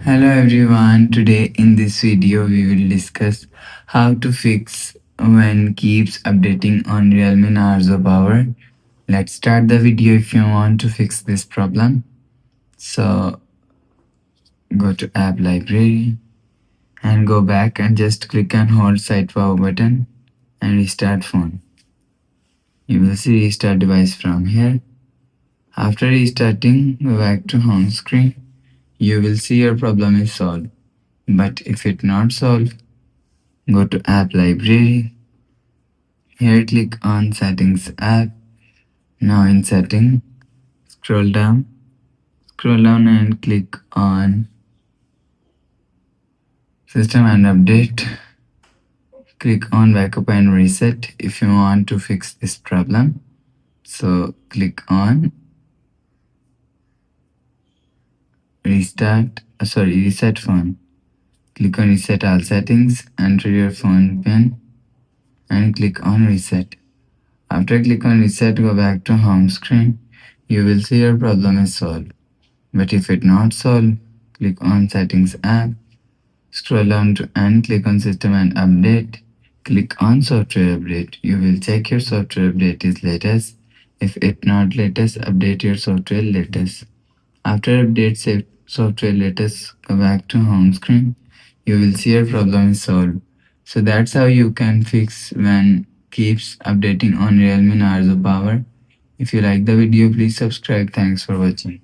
Hello everyone, today in this video we will discuss how to fix when keeps updating on Realme Narzo power. Let's start the video if you want to fix this problem. So go to app library and go back and just click on hold site power button and restart phone. You will see restart device from here. After restarting, go back to home screen. You will see your problem is solved. But if it not solved, go to app library. Here click on settings app. Now in setting, scroll down and click on system and update. Click on backup and reset if you want to fix this problem. So click on reset phone. Click on reset all settings, enter your phone pin and click on reset. After click on reset, go back to home screen. You will see your problem is solved. But if it not solved, click on settings app, scroll down to and click on system and update. Click on software update. You will check your software update is latest. If it not latest, update your software latest. After update software latest, go back to home screen. You will see your problem is solved. So that's how you can fix when keeps updating on Realme Narzo power. If you like the video, please subscribe. Thanks for watching.